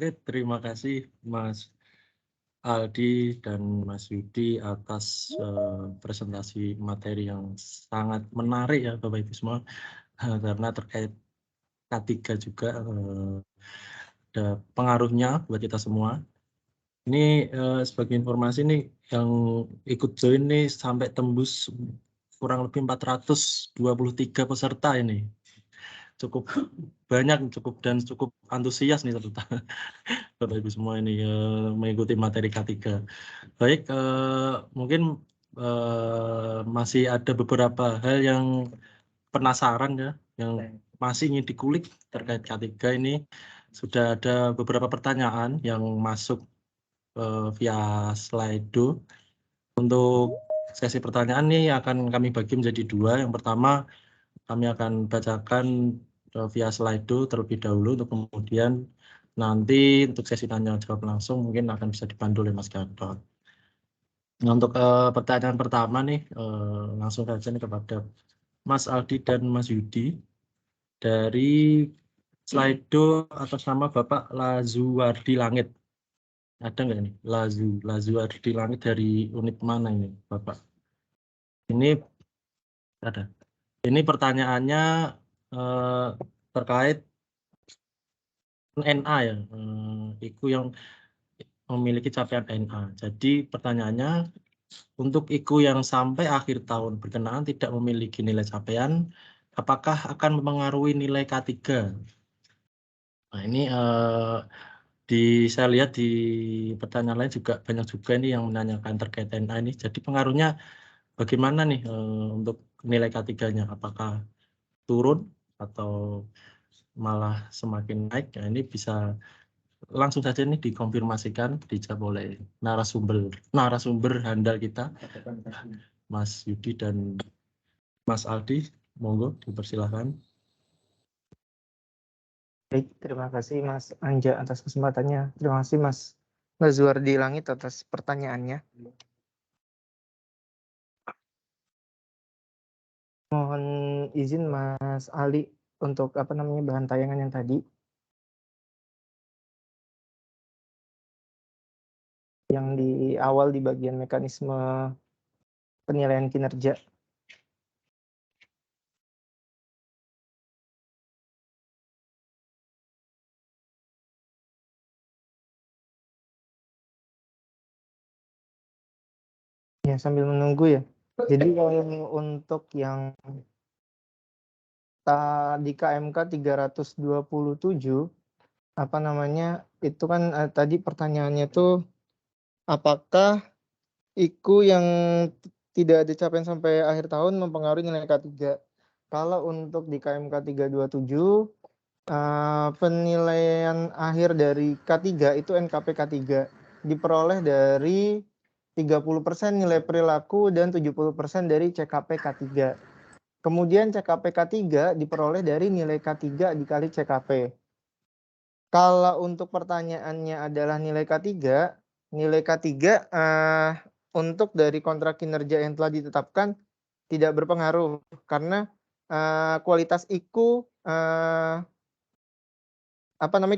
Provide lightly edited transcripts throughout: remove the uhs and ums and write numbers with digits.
Oke, terima kasih Mas Aldi dan Mas Yudi atas presentasi materi yang sangat menarik ya Bapak Ibu semua, karena terkait K3 juga ada pengaruhnya buat kita semua. Ini sebagai informasi nih yang ikut join nih sampai tembus kurang lebih 423 peserta ini. Cukup banyak, cukup antusias nih terutama Bapak Ibu semua ini mengikuti materi K3. Baik, mungkin masih ada beberapa hal yang penasaran ya, yang masih ingin dikulik terkait K3 ini. Sudah ada beberapa pertanyaan yang masuk via Slido. Untuk sesi pertanyaan ini akan kami bagi menjadi dua. Yang pertama, kami akan bacakan via Slido terlebih dahulu, untuk kemudian nanti untuk sesi tanya jawab langsung mungkin akan bisa dipandu oleh Mas Gatot. Nah, untuk pertanyaan pertama nih, langsung saja nih kepada Mas Aldi dan Mas Yudi. Dari Slido atas nama Bapak Lazuardi Langit. Ada nggak ini? Lazuardi Langit dari unit mana ini, Bapak? Ini ada. Ini pertanyaannya terkait NA ya, IKU yang memiliki capaian NA. Jadi pertanyaannya, untuk IKU yang sampai akhir tahun berkenaan tidak memiliki nilai capaian, apakah akan mempengaruhi nilai K3? Nah ini saya lihat di pertanyaan lain juga banyak juga ini yang menanyakan terkait NA ini. Jadi pengaruhnya bagaimana nih untuk nilai K3-nya? Apakah turun atau malah semakin naik? Nah, ini bisa langsung saja nih dikonfirmasikan, dijawab oleh narasumber handal kita, Mas Yudi dan Mas Aldi. Monggo dipersilahkan. Baik, terima kasih Mas Anja atas kesempatannya. Terima kasih Mas Lazuardi Langit atas pertanyaannya. Mohon izin Mas Ali untuk bahan tayangan yang tadi. Yang di awal di bagian mekanisme penilaian kinerja. Ya, sambil menunggu ya. Jadi kalau untuk yang di KMK 327 itu kan tadi pertanyaannya tuh apakah IKU yang tidak ada capaian sampai akhir tahun mempengaruhi nilai K3. Kalau untuk di KMK 327 penilaian akhir dari K3 itu NKP K3 diperoleh dari 30% nilai perilaku dan 70% dari CKP K3. Kemudian CKP K3 diperoleh dari nilai K3 dikali CKP. Kalau untuk pertanyaannya adalah nilai K3 untuk dari kontrak kinerja yang telah ditetapkan tidak berpengaruh karena kualitas IKU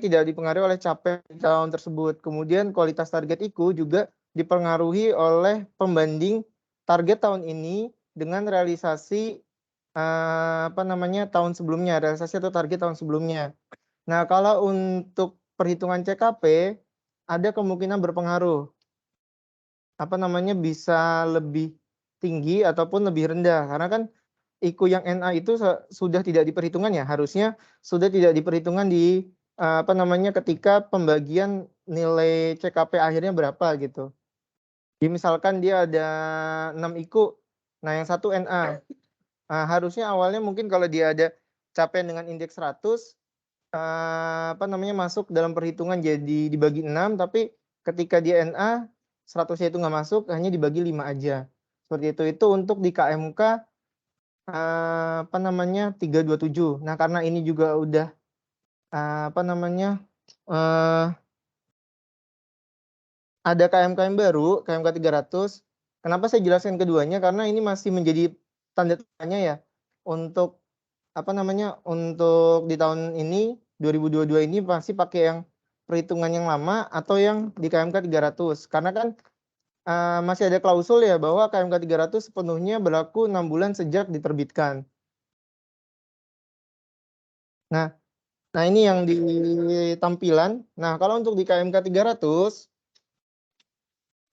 tidak dipengaruhi oleh capaian tahun tersebut. Kemudian kualitas target IKU juga dipengaruhi oleh pembanding target tahun ini dengan realisasi tahun sebelumnya, realisasi atau target tahun sebelumnya. Nah, kalau untuk perhitungan CKP ada kemungkinan berpengaruh. Bisa lebih tinggi ataupun lebih rendah karena kan IKU yang NA itu sudah tidak diperhitungkan ya, harusnya sudah tidak diperhitungkan di ketika pembagian nilai CKP akhirnya berapa gitu. Jadi misalkan dia ada 6 IKU, nah yang satu NA. Harusnya awalnya mungkin kalau dia ada capaian dengan indeks 100 masuk dalam perhitungan jadi dibagi 6, tapi ketika dia NA 100-nya itu nggak masuk, hanya dibagi 5 aja. Seperti itu untuk di KMK 327. Nah, karena ini juga udah ada KMK yang baru, KMK 300. Kenapa saya jelaskan keduanya? Karena ini masih menjadi tanda tanya ya untuk untuk di tahun ini 2022 ini masih pakai yang perhitungan yang lama atau yang di KMK 300. Karena kan masih ada klausul ya bahwa KMK 300 sepenuhnya berlaku 6 bulan sejak diterbitkan. Nah, ini yang di tampilan. Nah, kalau untuk di KMK 300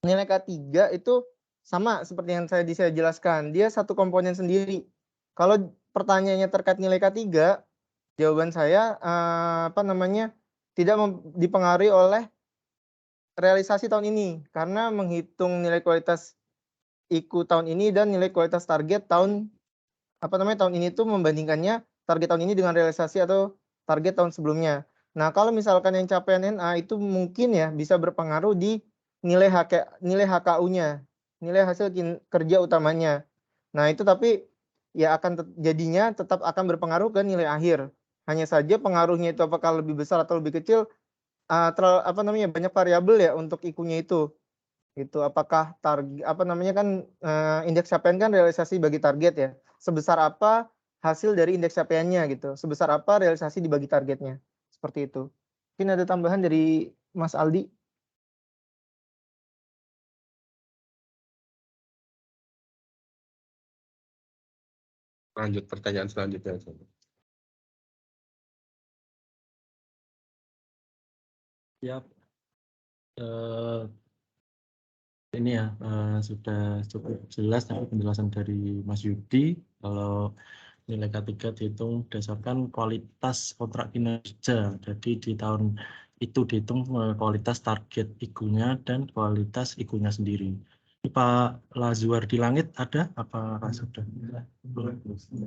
nilai K3 itu sama seperti yang saya jelaskan, dia satu komponen sendiri. Kalau pertanyaannya terkait nilai K3, jawaban saya tidak dipengaruhi oleh realisasi tahun ini karena menghitung nilai kualitas IKU tahun ini dan nilai kualitas target tahun ini tuh membandingkannya target tahun ini dengan realisasi atau target tahun sebelumnya. Nah, kalau misalkan yang capaian NA itu mungkin ya bisa berpengaruh di nilai HKU-nya, nilai hasil kerja utamanya. Nah, itu tapi ya jadinya tetap akan berpengaruh ke nilai akhir. Hanya saja pengaruhnya itu apakah lebih besar atau lebih kecil banyak variabel ya untuk IKU-nya itu. Itu apakah indeks capaian kan realisasi bagi target ya. Sebesar apa hasil dari indeks capaiannya gitu. Sebesar apa realisasi dibagi targetnya. Seperti itu. Mungkin ada tambahan dari Mas Aldi. Lanjut pertanyaan selanjutnya. Siap. Ini ya sudah cukup jelas dari penjelasan dari Mas Yudi. Kalau nilai K3 dihitung berdasarkan kualitas kontrak kinerja. Jadi di tahun itu dihitung kualitas target IKU-nya dan kualitas IKU-nya sendiri. Ini Pak Lazuar di langit ada? Apakah sudah?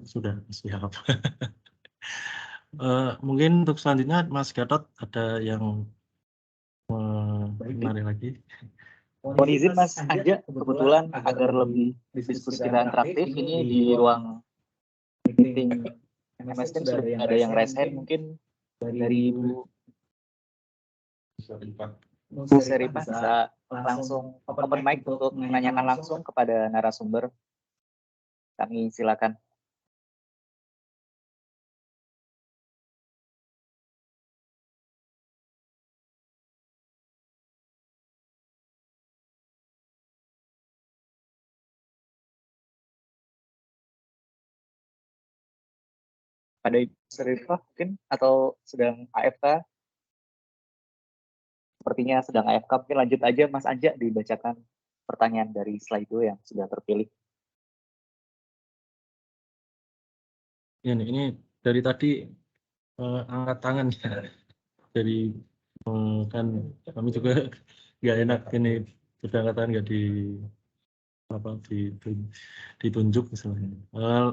Sudah, siap. Mungkin untuk selanjutnya Mas Gatot ada yang menarik lagi. Mohon izin Mas Anja, kebetulan agar lebih diskusi kita interaktif, ini di ruang meeting MS Teams sudah ada yang raise hand, mungkin dari Bu Seripah bisa langsung open mic untuk menanyakan langsung kepada narasumber. Kami silakan. Ada Ibu Seripah mungkin atau sedang AFK? Sepertinya sedang AFK, mungkin lanjut aja Mas Anja dibacakan pertanyaan dari Slido yang sudah terpilih. Ini dari tadi angkat tangan ya. Jadi kan kami juga nggak enak ini sudah angkat tangan nggak ditunjuk misalnya.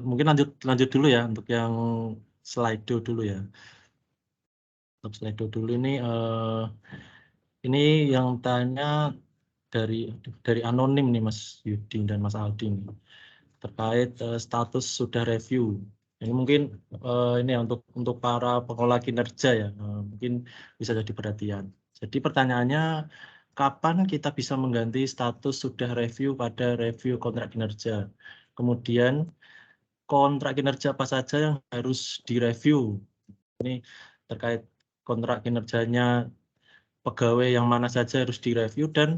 Mungkin lanjut dulu ya untuk yang Slido dulu ya. Untuk Slido dulu ini yang tanya dari anonim nih Mas Yudi dan Mas Aldi nih, terkait status sudah review. Ini mungkin ini ya untuk para pengelola kinerja ya, mungkin bisa jadi perhatian. Jadi pertanyaannya, kapan kita bisa mengganti status sudah review pada review kontrak kinerja? Kemudian kontrak kinerja apa saja yang harus direview? Ini terkait kontrak kinerjanya pegawai yang mana saja harus direview dan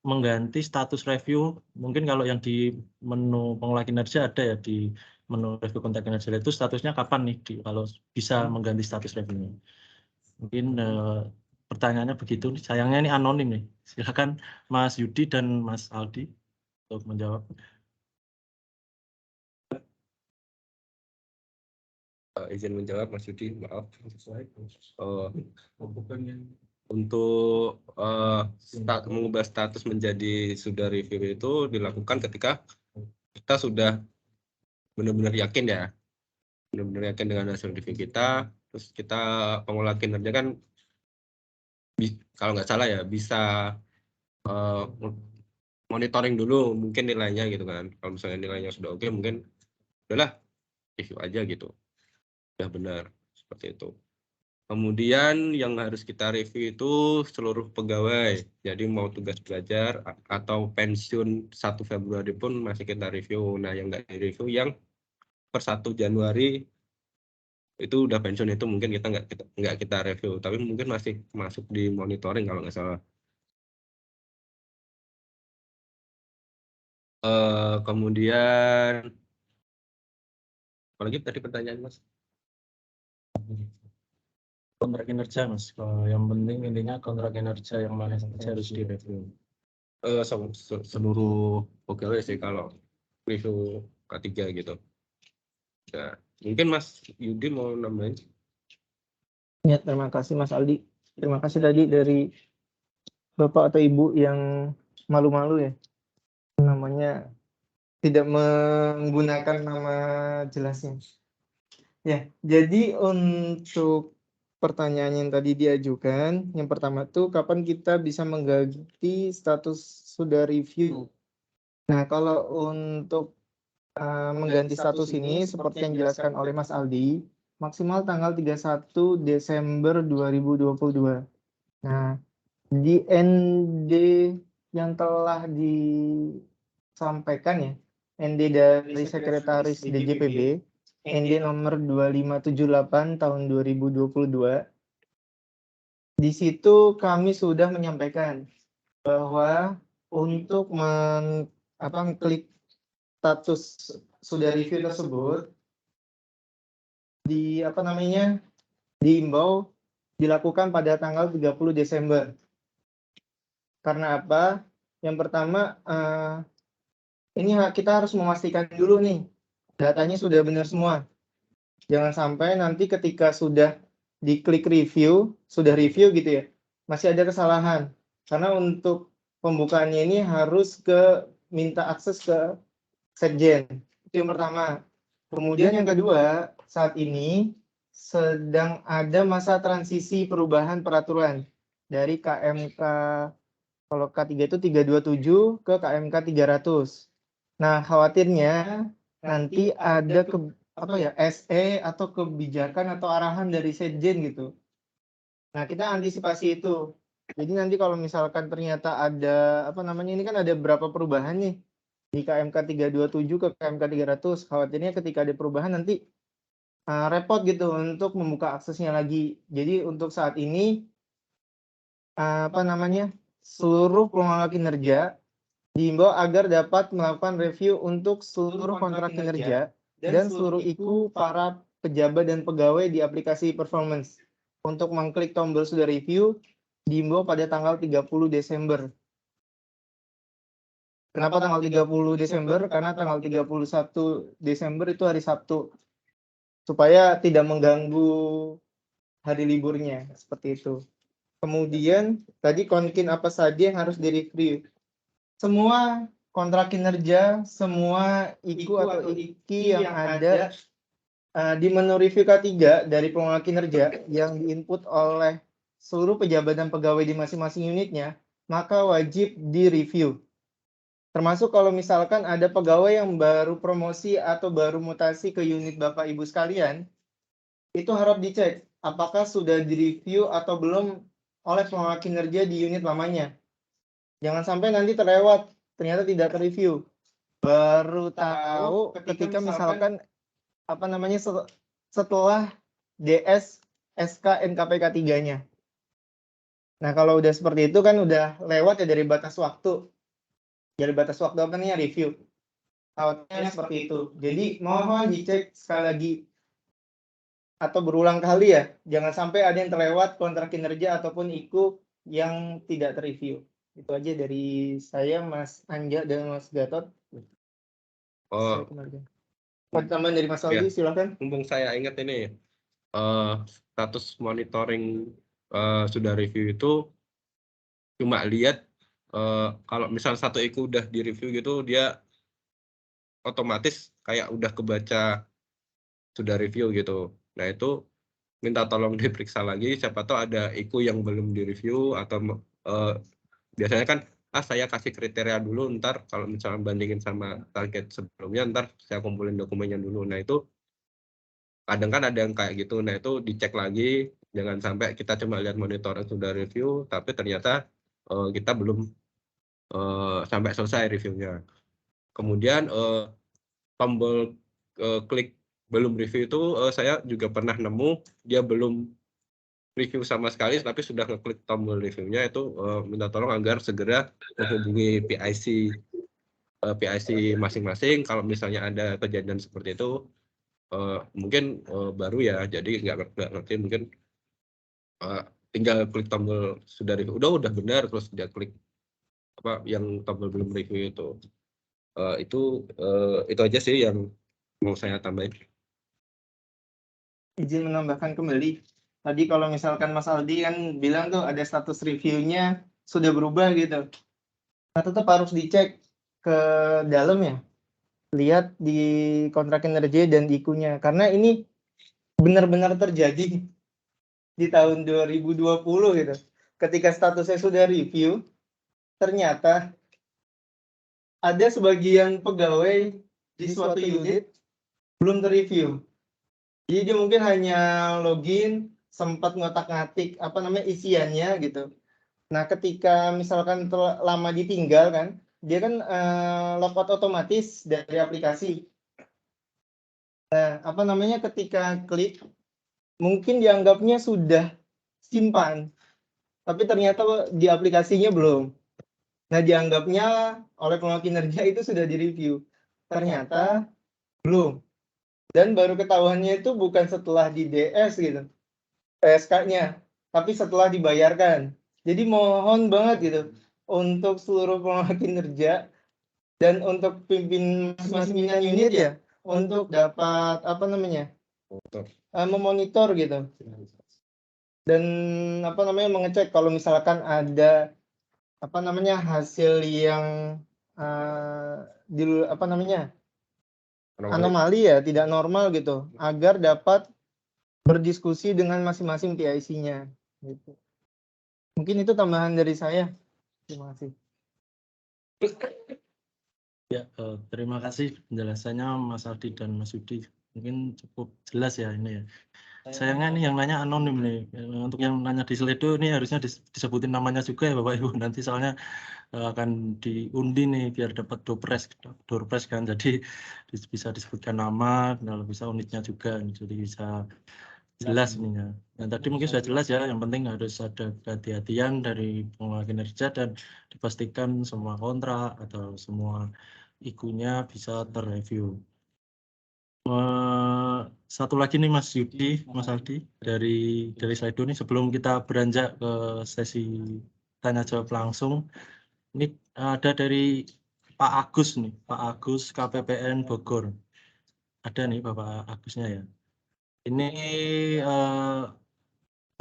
mengganti status review. Mungkin kalau yang di menu pengelola kinerja ada ya, di menu review kontrak kinerja itu statusnya kapan nih kalau bisa mengganti status reviewnya. Mungkin pertanyaannya begitu. Sayangnya ini anonim nih. Silakan Mas Yudi dan Mas Aldi untuk menjawab. Izin menjawab Mas Yudi, maaf. Untuk mengubah status menjadi sudah review itu dilakukan ketika kita sudah benar-benar yakin ya, benar-benar yakin dengan hasil review kita, terus kita pengelola kinerja kan kalau nggak salah ya bisa monitoring dulu mungkin nilainya gitu kan. Kalau misalnya nilainya sudah oke, mungkin udahlah review aja gitu, udah benar seperti itu. Kemudian yang harus kita review itu seluruh pegawai. Jadi mau tugas belajar atau pensiun 1 Februari pun masih kita review. Nah, yang nggak di-review yang per 1 Januari itu udah pensiun, itu mungkin kita nggak kita review, tapi mungkin masih masuk di monitoring kalau nggak salah. Kemudian apalagi tadi pertanyaan Mas? Kontrak kinerja Mas. Yang penting intinya kontrak kinerja yang mana saja harus direview. Seluruh pegawai sih kalau review K3 gitu. Ya, mungkin Mas Yudi mau nambahin? Ya, terima kasih Mas Aldi. Terima kasih tadi dari Bapak atau Ibu yang malu-malu ya. Namanya tidak menggunakan nama jelasnya. Ya, jadi untuk pertanyaan yang tadi diajukan, yang pertama tuh kapan kita bisa mengganti status sudah review. Nah, kalau untuk mengganti status ini seperti yang dijelaskan oleh Mas Aldi, maksimal tanggal 31 Desember 2022. Nah, di ND yang telah disampaikan ya, ND dari Sekretaris DJPB, ND nomor 2578 tahun 2022. Di situ kami sudah menyampaikan bahwa untuk mengklik status sudah review tersebut diimbau dilakukan pada tanggal 30 Desember. Karena apa? Yang pertama ini kita harus memastikan dulu nih datanya sudah benar semua. Jangan sampai nanti ketika sudah diklik review, sudah review gitu ya, masih ada kesalahan. Karena untuk pembukaannya ini harus minta akses ke Sekjen. Itu yang pertama. Kemudian yang kedua, saat ini sedang ada masa transisi perubahan peraturan dari KMK, kalau K3 itu 327 ke KMK 300. Nah, khawatirnya nanti ada SE atau kebijakan atau arahan dari Sekjen gitu. Nah, kita antisipasi itu. Jadi nanti kalau misalkan ternyata ada ini kan ada beberapa perubahan nih di KMK 327 ke KMK 300. Khawatirnya ketika ada perubahan nanti repot gitu untuk membuka aksesnya lagi. Jadi untuk saat ini seluruh pengelola kinerja diimbau agar dapat melakukan review untuk seluruh kontrak kinerja dan seluruh IKU para pejabat dan pegawai di aplikasi performance. Untuk mengklik tombol sudah review diimbau pada tanggal 30 Desember. Kenapa tanggal 30 Desember? Karena tanggal 31 Desember itu hari Sabtu. Supaya tidak mengganggu hari liburnya, seperti itu. Kemudian tadi konkin apa saja yang harus direview. Semua kontrak kinerja, semua IKU atau IKI yang ada di menu review K3 dari pengelola kinerja yang diinput oleh seluruh pejabat dan pegawai di masing-masing unitnya, maka wajib direview. Termasuk kalau misalkan ada pegawai yang baru promosi atau baru mutasi ke unit Bapak Ibu sekalian, itu harap dicek apakah sudah direview atau belum oleh pengelola kinerja di unit lamanya. Jangan sampai nanti terlewat, ternyata tidak terreview. Baru tahu ketika misalkan setelah DS SK NKPK 3-nya. Nah, kalau udah seperti itu kan udah lewat ya dari batas waktu. Dari batas waktu review. Khawatirnya seperti itu. Jadi mohon dicek sekali lagi atau berulang kali ya. Jangan sampai ada yang terlewat kontrak kinerja ataupun IKU yang tidak terreview. Itu aja dari saya, Mas Anja dan Mas Gatot. Tambahan dari Mas Aldi, silakan. Mumpung saya ingat ini, status monitoring sudah review itu cuma lihat kalau misal satu IKU udah direview gitu, dia otomatis kayak udah kebaca sudah review gitu. Nah itu minta tolong diperiksa lagi, siapa tahu ada IKU yang belum direview atau biasanya kan saya kasih kriteria dulu, ntar kalau misalnya bandingin sama target sebelumnya, ntar saya kumpulin dokumennya dulu. Nah itu kadang kan ada yang kayak gitu. Nah itu dicek lagi, jangan sampai kita cuma lihat monitor sudah review tapi ternyata kita belum sampai selesai reviewnya. Kemudian tombol klik belum review itu saya juga pernah nemu dia belum review sama sekali tapi sudah ngeklik tombol reviewnya itu minta tolong agar segera menghubungi PIC masing-masing kalau misalnya ada kejadian seperti itu mungkin baru ya jadi nggak ngerti mungkin tinggal klik tombol sudah review udah benar terus dia klik apa yang tombol belum review itu aja sih yang mau saya tambahin. Izin menambahkan kembali. Tadi kalau misalkan Mas Aldi kan bilang tuh ada status reviewnya sudah berubah gitu. Nah, tetap harus dicek ke dalam ya. Lihat di kontrak kinerja dan IKU-nya. Karena ini benar-benar terjadi di tahun 2020 gitu. Ketika statusnya sudah review, ternyata ada sebagian pegawai di suatu unit belum terreview. Jadi dia mungkin hanya login, sempat ngotak-ngatik isiannya gitu. Nah, ketika misalkan lama ditinggal kan, dia kan logout otomatis dari aplikasi. Nah, ketika klik mungkin dianggapnya sudah simpan, tapi ternyata di aplikasinya belum. Nah, dianggapnya oleh pengelola kinerja itu sudah direview. Ternyata belum. Dan baru ketahuannya itu bukan setelah di DS gitu, PSK-nya, tapi setelah dibayarkan. Jadi mohon banget gitu untuk seluruh pengelola kinerja dan untuk pimpinan unit ya untuk dapat memonitor gitu dan mengecek kalau misalkan ada hasil yang anomali ya tidak normal gitu agar dapat berdiskusi dengan masing-masing PIC-nya gitu. Mungkin itu tambahan dari saya. Terima kasih. Ya, terima kasih penjelasannya Mas Aldi dan Mas Yudi. Mungkin cukup jelas ya ini ya. Sayangnya nih yang nanya anonim nih. Untuk yang nanya di Slido ini harusnya disebutin namanya juga ya Bapak Ibu. Nanti soalnya akan diundi nih biar dapat door prize kan. Jadi bisa disebutkan nama, kalau bisa unitnya juga. Jadi bisa jelas ininya. Nah, tadi mungkin sudah jelas ya. Yang penting harus ada kehati-hatian dari pengelola kinerja dan dipastikan semua kontrak atau semua IKU-nya bisa terreview. Satu lagi nih Mas Yudi, Mas Aldi dari Slido nih sebelum kita beranjak ke sesi tanya jawab langsung, ini ada dari Pak Agus nih, Pak Agus KPPN Bogor. Ada nih Bapak Agusnya ya. Ini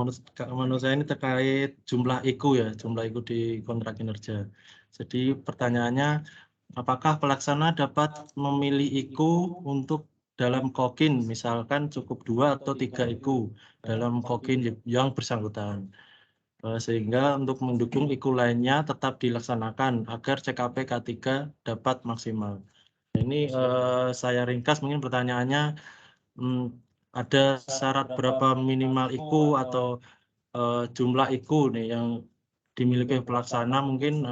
menurut saya ini terkait jumlah IKU ya, jumlah IKU di kontrak kinerja. Jadi pertanyaannya, apakah pelaksana dapat memilih IKU untuk dalam kokin, misalkan cukup 2 atau 3 IKU dalam kokin yang bersangkutan, sehingga untuk mendukung IKU lainnya tetap dilaksanakan agar CKP K3 dapat maksimal. Ini saya ringkas mungkin pertanyaannya, ada syarat berapa minimal IKU atau jumlah IKU nih yang dimiliki pelaksana mungkin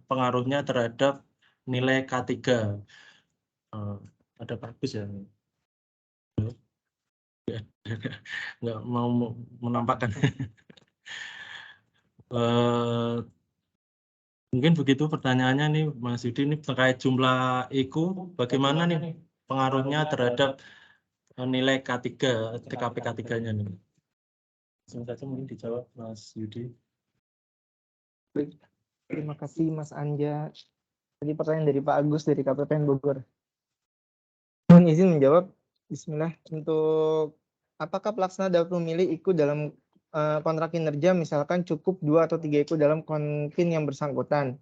pengaruhnya terhadap nilai K3. Ada Pak Agus ya? Nggak mau menampakkan. Mungkin begitu pertanyaannya nih Mas Yudi, ini terkait jumlah IKU bagaimana nih pengaruhnya terhadap nilai K3, TKP K3-nya nih. Langsung saja mungkin dijawab Mas Yudi. Terima kasih Mas Anja. Tadi pertanyaan dari Pak Agus dari KPPN Bogor. Mohon izin menjawab. Bismillah. Untuk apakah pelaksana dapat memilih IKU dalam kontrak kinerja misalkan cukup 2 atau 3 IKU dalam konkin yang bersangkutan?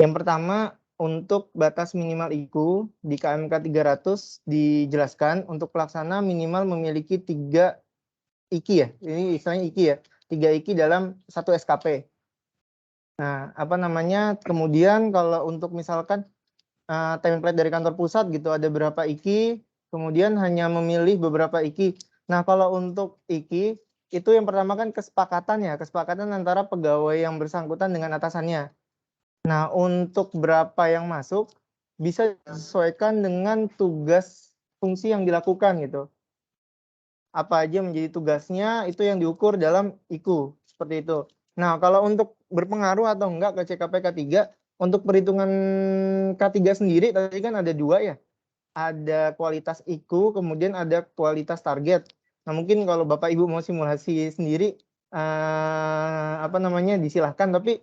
Yang pertama, untuk batas minimal IKU di KMK 300 dijelaskan untuk pelaksana minimal memiliki 3 IKI ya. Ini istilahnya IKI ya. 3 IKI dalam 1 SKP. Nah, kemudian kalau untuk misalkan template dari kantor pusat gitu ada berapa IKI, kemudian hanya memilih beberapa IKI. Nah, kalau untuk IKI itu yang pertama kan kesepakatan antara pegawai yang bersangkutan dengan atasannya. Nah, untuk berapa yang masuk bisa disesuaikan dengan tugas fungsi yang dilakukan gitu. Apa aja menjadi tugasnya itu yang diukur dalam IQ seperti itu. Nah, kalau untuk berpengaruh atau enggak ke CKP K3, untuk perhitungan K3 sendiri tadi kan ada 2 ya. Ada kualitas IQ, kemudian ada kualitas target. Nah, mungkin kalau Bapak Ibu mau simulasi sendiri disilahkan, tapi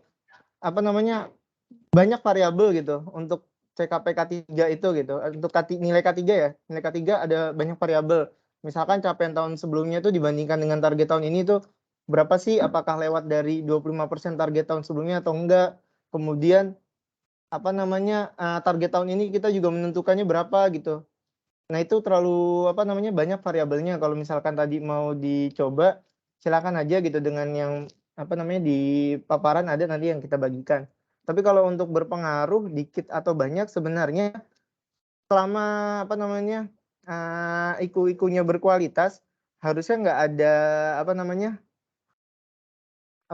banyak variabel gitu untuk CKP K3 itu gitu. Untuk nilai K3 ya, nilai K3 ada banyak variabel. Misalkan capaian tahun sebelumnya itu dibandingkan dengan target tahun ini tuh berapa sih? Apakah lewat dari 25% target tahun sebelumnya atau enggak? Kemudian target tahun ini kita juga menentukannya berapa gitu. Nah, itu terlalu banyak variabelnya. Kalau misalkan tadi mau dicoba, silakan aja gitu dengan yang di paparan ada nanti yang kita bagikan. Tapi kalau untuk berpengaruh dikit atau banyak sebenarnya selama IQ-nya berkualitas harusnya nggak ada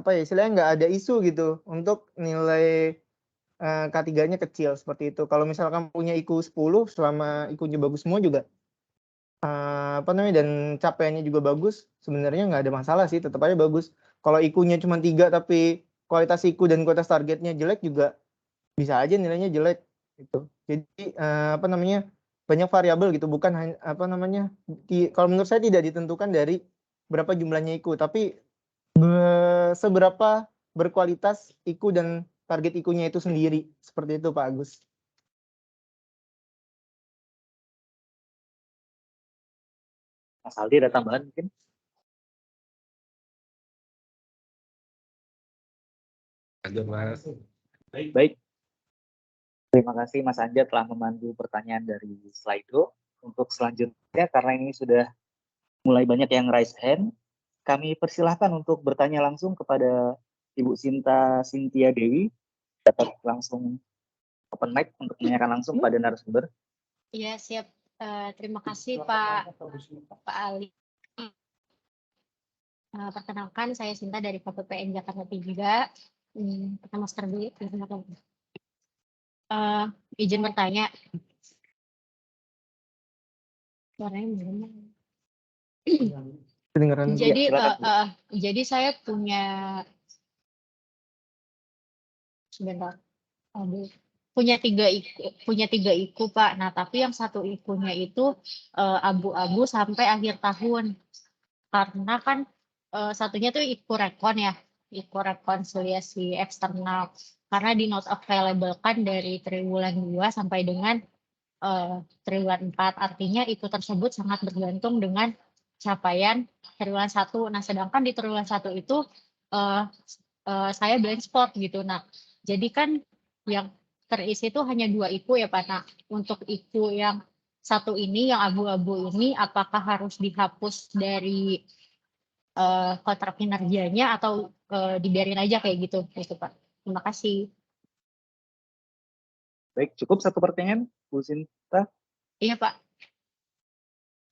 istilahnya nggak ada isu gitu untuk nilai K3-nya kecil seperti itu. Kalau misalkan punya IQ 10 selama IQ-nya bagus semua juga dan capaiannya juga bagus, sebenarnya nggak ada masalah sih, tetap aja bagus. Kalau IQ-nya cuma 3 tapi kualitas IQ dan kualitas targetnya jelek juga bisa aja nilainya jelek gitu. Jadi banyak variabel gitu, bukan kalau menurut saya tidak ditentukan dari berapa jumlahnya IQ, tapi seberapa berkualitas IQ dan target IQ-nya itu sendiri. Seperti itu Pak Agus. Mas Aldi ada tambahan mungkin? Ada Mas. Baik. Terima kasih Mas Anja telah memandu pertanyaan dari Slido. Untuk selanjutnya, karena ini sudah mulai banyak yang raise hand, kami persilahkan untuk bertanya langsung kepada Ibu Sinta Cynthia Dewi. Dapat langsung open mic untuk menanyakan langsung pada narasumber. Iya, siap. Terima kasih Pak Ali. Perkenalkan, saya Sinta dari KPPN Jakarta 3. Pakai masker dulu. Izin bertanya. Suaranya gimana? Jadi saya punya tiga IQ Pak. Nah, tapi yang satu IQ-nya itu abu-abu sampai akhir tahun. Karena kan satunya tuh IQ rekon ya, IQ rekonsiliasi eksternal. Karena di not available kan dari triwulan 2 sampai dengan triwulan 4. Artinya IQ tersebut sangat bergantung dengan capaian triwulan 1. Nah, sedangkan di triwulan 1 itu saya blind spot gitu. Nah, jadi kan yang terisi itu hanya 2 IQ ya Pak. Nah, untuk IQ yang satu ini, yang abu-abu ini, apakah harus dihapus dari kontrak kinerjanya atau dibiarin aja kayak gitu Pak. Terima kasih. Baik, cukup satu pertanyaan, Bu Sinta. Iya Pak.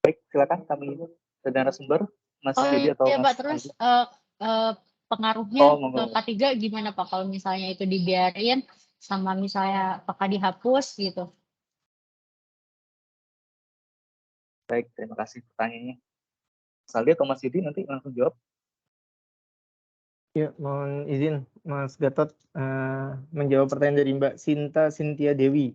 Baik, silakan kami ke narasumber, Mas Didi atau iya, Mas Pak. Terus pengaruhnya ke K3 gimana Pak kalau misalnya itu dibiarin sama misalnya apakah dihapus gitu? Baik, terima kasih pertanyaannya. Mas Aldi atau Mas Didi nanti langsung jawab. Ya, mohon izin Mas Gatot menjawab pertanyaan dari Mbak Sinta Cynthia Dewi.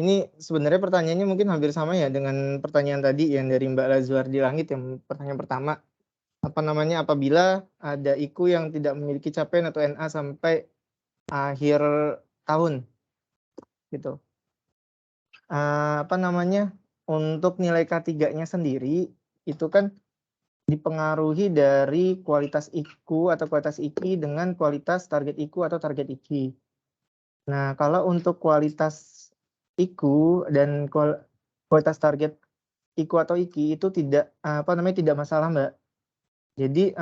Ini sebenarnya pertanyaannya mungkin hampir sama ya dengan pertanyaan tadi yang dari Mbak Lazuar di Langit yang pertanyaan pertama. Apabila ada IQ yang tidak memiliki capaian atau NA sampai akhir tahun gitu. Untuk nilai K3-nya sendiri itu kan dipengaruhi dari kualitas IQ atau kualitas IQ dengan kualitas target IQ atau target IQ. Nah, kalau untuk kualitas IQ dan kualitas target IQ atau IQ itu tidak masalah, Mbak. Jadi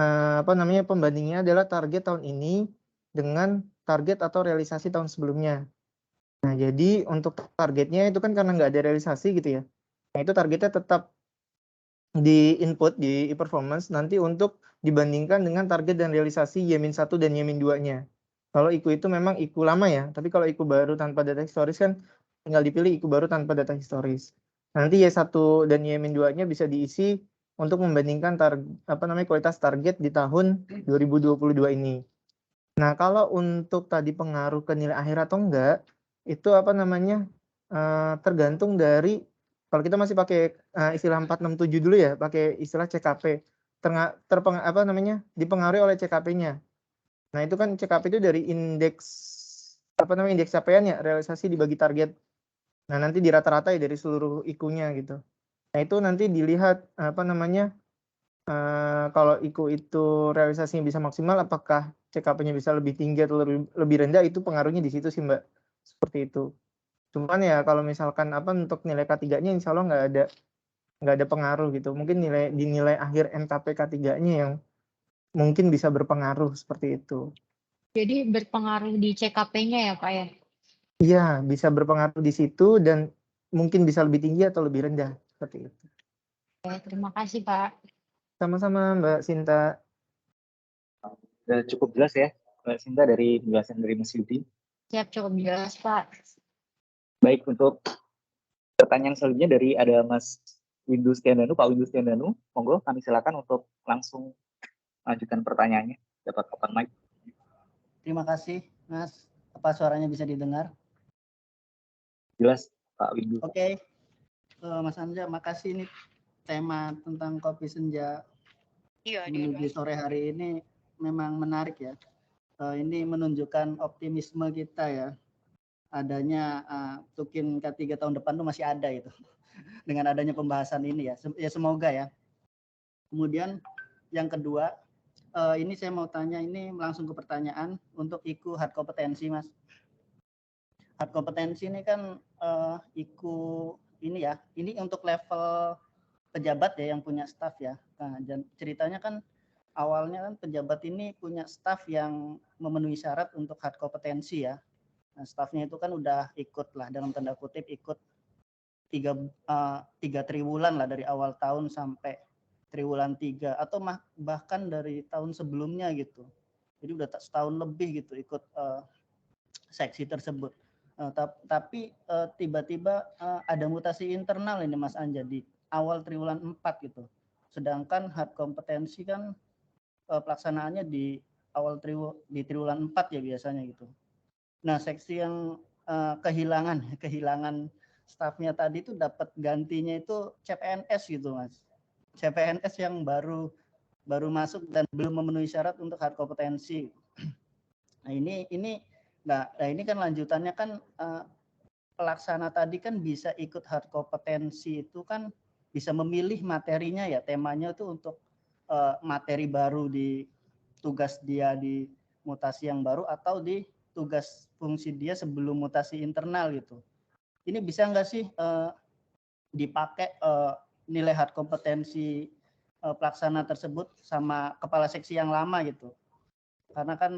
pembandingnya adalah target tahun ini dengan target atau realisasi tahun sebelumnya. Nah, jadi untuk targetnya itu kan karena nggak ada realisasi gitu ya. Nah, itu targetnya tetap di input di e-performance nanti untuk dibandingkan dengan target dan realisasi Y-1 dan Y-2-nya. Kalau IQ itu memang IQ lama ya, tapi kalau IQ baru tanpa data historis kan tinggal dipilih IQ baru tanpa data historis. Nanti Y1 dan Y-2-nya bisa diisi untuk membandingkan kualitas target di tahun 2022 ini. Nah, kalau untuk tadi pengaruh ke nilai akhir atau enggak, itu tergantung dari, kalau kita masih pakai istilah 467 dulu ya, pakai istilah CKP, dipengaruhi oleh CKP-nya. Nah, itu kan CKP itu dari indeks indeks capaian ya, realisasi dibagi target. Nah, nanti dirata-rata ya dari seluruh IQ-nya gitu. Nah, itu nanti dilihat kalau IQ itu realisasinya bisa maksimal, apakah CKP-nya bisa lebih tinggi atau lebih rendah, itu pengaruhnya di situ sih Mbak. Seperti itu. Cuman ya kalau misalkan untuk nilai K3-nya insya Allah nggak ada pengaruh gitu. Mungkin di nilai akhir NKP K3-nya yang mungkin bisa berpengaruh seperti itu. Jadi berpengaruh di CKP-nya ya Pak ya? Iya, bisa berpengaruh di situ dan mungkin bisa lebih tinggi atau lebih rendah seperti itu. Oke, terima kasih Pak. Sama-sama Mbak Sinta. Sudah cukup jelas ya, Mbak Sinta, dari penjelasan dari Mas Yudi. Siap, cukup jelas Pak. Baik, untuk pertanyaan selanjutnya dari ada Mas Windu Stiandanu, Pak Windu Stiandanu, monggo kami silakan untuk langsung lanjutkan pertanyaannya. Dapat open mic. Terima kasih, Mas. Apa suaranya bisa didengar? Jelas, Pak Windu. Oke. Mas Anja, makasih ini tema tentang kopi senja menuju sore hari ini memang menarik ya. Ini menunjukkan optimisme kita ya. Adanya Tukin K3 tahun depan tuh masih ada itu. Dengan adanya pembahasan ini ya. Ya semoga ya. Kemudian yang kedua, ini saya mau tanya, ini langsung ke pertanyaan untuk IQ hard kompetensi Mas. Hard kompetensi ini kan IQ ini ya, ini untuk level pejabat ya yang punya staff ya. Nah, dan ceritanya kan awalnya kan pejabat ini punya staff yang memenuhi syarat untuk hard kompetensi ya. Nah, staffnya itu kan udah ikut lah, dalam tanda kutip ikut 3 triwulan lah, dari awal tahun sampai triwulan 3 atau bahkan dari tahun sebelumnya gitu. Jadi udah setahun lebih gitu ikut seksi tersebut. Tapi tiba-tiba ada mutasi internal ini Mas Anja di awal triwulan 4 gitu. Sedangkan hard kompetensi kan pelaksanaannya di triwulan 4 ya biasanya gitu. Nah, seksi yang kehilangan stafnya tadi itu dapat gantinya itu CPNS gitu Mas. CPNS yang baru masuk dan belum memenuhi syarat untuk hard kompetensi. Nah, ini kan lanjutannya kan pelaksana tadi kan bisa ikut hard kompetensi itu kan bisa memilih materinya ya, temanya itu untuk materi baru di tugas dia di mutasi yang baru atau di tugas fungsi dia sebelum mutasi internal gitu. Ini bisa nggak sih dipakai nilai hard kompetensi pelaksana tersebut sama kepala seksi yang lama gitu? Karena kan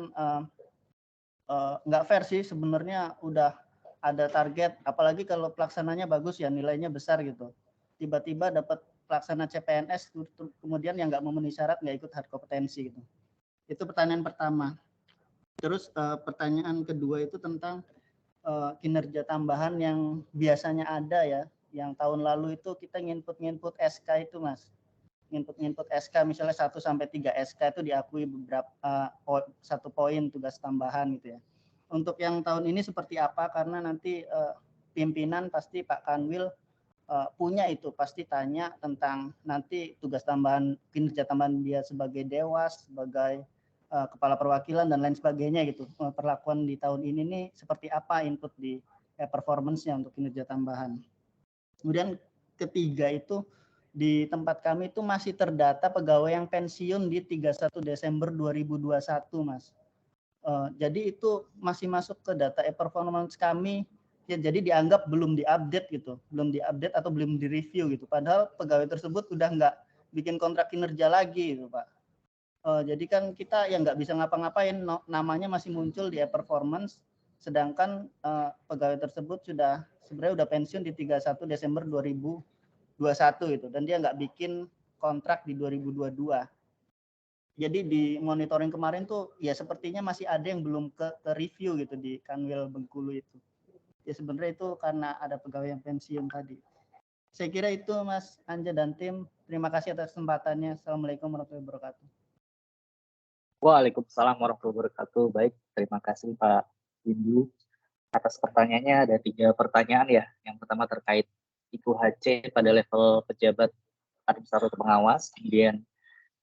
nggak fair sih sebenarnya, udah ada target, apalagi kalau pelaksananya bagus ya, nilainya besar gitu. Tiba-tiba dapat pelaksana CPNS kemudian yang nggak memenuhi syarat nggak ikut hard kompetensi gitu. Itu pertanyaan pertama. Terus pertanyaan kedua itu tentang kinerja tambahan yang biasanya ada ya, yang tahun lalu itu kita nginput SK itu Mas. Nginput SK misalnya 1 sampai 3 SK itu diakui beberapa 1 poin tugas tambahan gitu ya. Untuk yang tahun ini seperti apa, karena nanti pimpinan pasti Pak Kanwil punya itu, pasti tanya tentang nanti tugas tambahan, kinerja tambahan dia sebagai dewas, sebagai kepala perwakilan dan lain sebagainya gitu. Perlakuan di tahun ini nih seperti apa input di performance-nya untuk kinerja tambahan. Kemudian ketiga itu di tempat kami itu masih terdata pegawai yang pensiun di 31 Desember 2021 Mas. Jadi itu masih masuk ke data performance kami ya, jadi dianggap belum diupdate gitu, belum diupdate atau belum direview gitu, padahal pegawai tersebut udah nggak bikin kontrak kinerja lagi gitu Pak. Jadi kan kita yang nggak bisa ngapa-ngapain, namanya masih muncul di performance, sedangkan pegawai tersebut sebenarnya udah pensiun di 31 Desember 2021 itu, dan dia nggak bikin kontrak di 2022. Jadi di monitoring kemarin tuh ya sepertinya masih ada yang belum ke review gitu di Kanwil Bengkulu itu. Ya sebenarnya itu karena ada pegawai yang pensiun tadi. Saya kira itu Mas Anja dan tim. Terima kasih atas kesempatannya. Assalamualaikum warahmatullahi wabarakatuh. Waalaikumsalam warahmatullahi wabarakatuh. Baik, terima kasih Pak Windu atas pertanyaannya. Ada 3 pertanyaan ya. Yang pertama terkait IKU-HC pada level pejabat administrator pengawas. Kemudian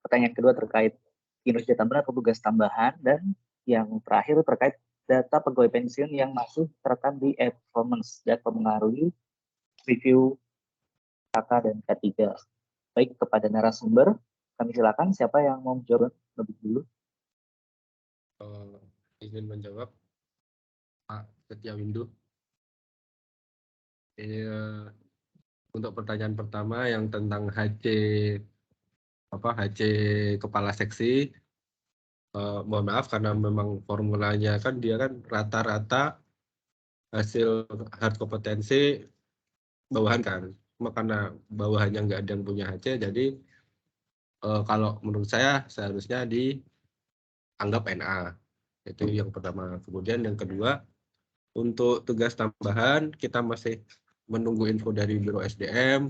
pertanyaan kedua terkait kinerja tambahan atau tugas tambahan. Dan yang terakhir terkait data pegawai pensiun yang masih terekam di e-performance dan mempengaruhi review KK dan K3. Baik, kepada narasumber, kami silakan siapa yang mau menjawab lebih dulu. Izin menjawab Pak Setia Windu. Untuk pertanyaan pertama yang tentang HC kepala seksi, mohon maaf karena memang formulanya kan dia kan rata-rata hasil hard kompetensi bawahan kan, karena bawahannya nggak ada yang punya HC, jadi kalau menurut saya seharusnya dianggap NA. Itu yang pertama. Kemudian yang kedua, untuk tugas tambahan kita masih menunggu info dari Biro SDM.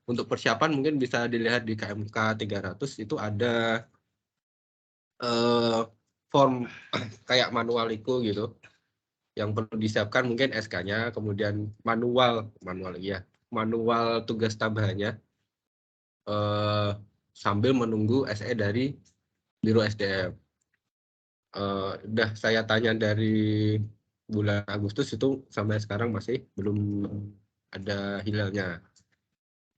Untuk persiapan mungkin bisa dilihat di KMK 300 itu ada form kayak manual IKU gitu yang perlu disiapkan, mungkin SK-nya, kemudian manual tugas tambahannya sambil menunggu SE dari Biro SDM. Udah saya tanya dari bulan Agustus itu sampai sekarang masih belum ada hilalnya.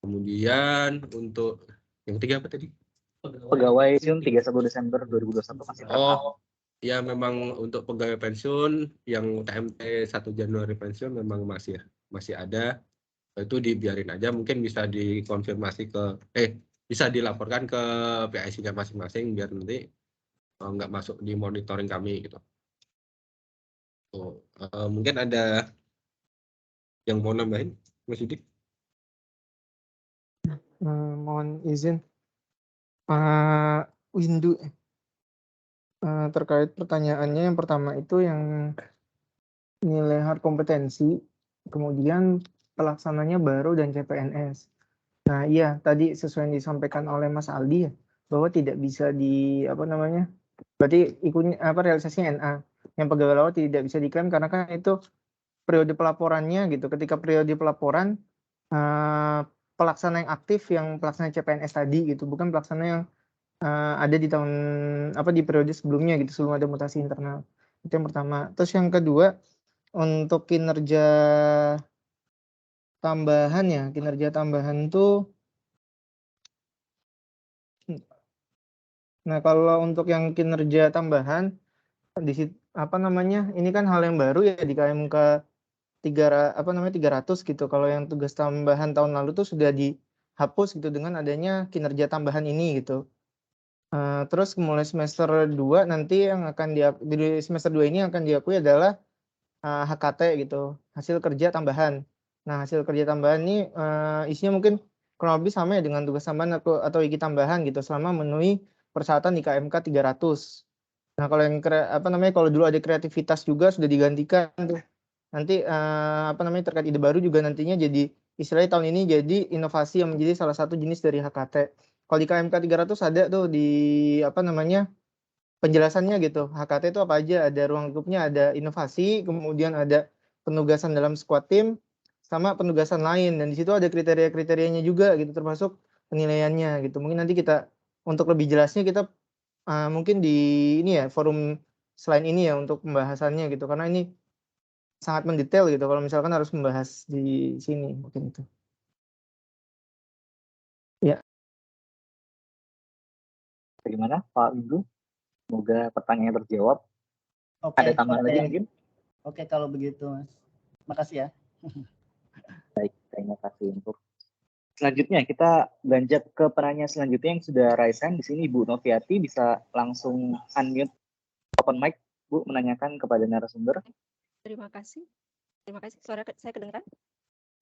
Kemudian untuk yang ketiga apa tadi? Pegawai pensiun 31 Desember 2021 masih terekam. Ya memang untuk pegawai pensiun yang TMT 1 Januari pensiun memang masih ada. Itu dibiarin aja, mungkin bisa dikonfirmasi bisa dilaporkan ke PIC-nya masing-masing biar nanti nggak masuk di monitoring kami gitu. Mungkin ada yang mau nambahin, Mas Yudi? Mohon izin Pak Windu, terkait pertanyaannya yang pertama itu yang nilai hard kompetensi, kemudian pelaksananya baru dan CPNS. Nah iya, tadi sesuai yang disampaikan oleh Mas Aldi ya, bahwa tidak bisa berarti realisasinya NA. Yang pegawai law tidak bisa diklaim karena kan itu periode pelaporannya gitu. Ketika periode pelaporan, pelaksana yang aktif yang pelaksana CPNS tadi gitu, bukan pelaksana yang ada di tahun di periode sebelumnya gitu, sebelum ada mutasi internal. Itu yang pertama. Terus yang kedua, untuk kinerja tambahan tuh, nah kalau untuk yang kinerja tambahan ini kan hal yang baru ya di KMK 300 gitu. Kalau yang tugas tambahan tahun lalu tuh sudah dihapus gitu dengan adanya kinerja tambahan ini gitu. Terus mulai semester 2 nanti yang akan di semester 2 ini akan diakui adalah HKT gitu, hasil kerja tambahan. Nah, hasil kerja tambahan ini isinya mungkin kurang lebih sama ya dengan tugas tambahan atau IKI tambahan gitu selama memenuhi persyaratan di KMK 300. Nah, kalau yang kalau dulu ada kreativitas juga sudah digantikan tuh. Nanti terkait ide baru juga nantinya jadi istilahnya tahun ini jadi inovasi yang menjadi salah satu jenis dari HKT. Kalau di KMK 300 ada tuh di penjelasannya gitu. HKT itu apa aja? Ada ruang lingkupnya, ada inovasi, kemudian ada penugasan dalam squad team, sama penugasan lain. Dan di situ ada kriteria-kriterianya juga gitu, termasuk penilaiannya gitu. Mungkin nanti kita untuk lebih jelasnya kita mungkin di forum selain ini ya untuk pembahasannya gitu. Karena ini sangat mendetail gitu kalau misalkan harus membahas di sini mungkin itu. Ya. Bagaimana Pak Windu? Semoga pertanyaannya terjawab. Ada tambahan lagi mungkin? Oke, kalau begitu Mas. Makasih ya. Baik, terima kasih untuk. Selanjutnya kita beranjak ke pertanyaan selanjutnya yang sudah raise hand. Di sini Bu Noviati bisa langsung unmute open mic Bu menanyakan kepada narasumber. Terima kasih. Suara saya kedengaran?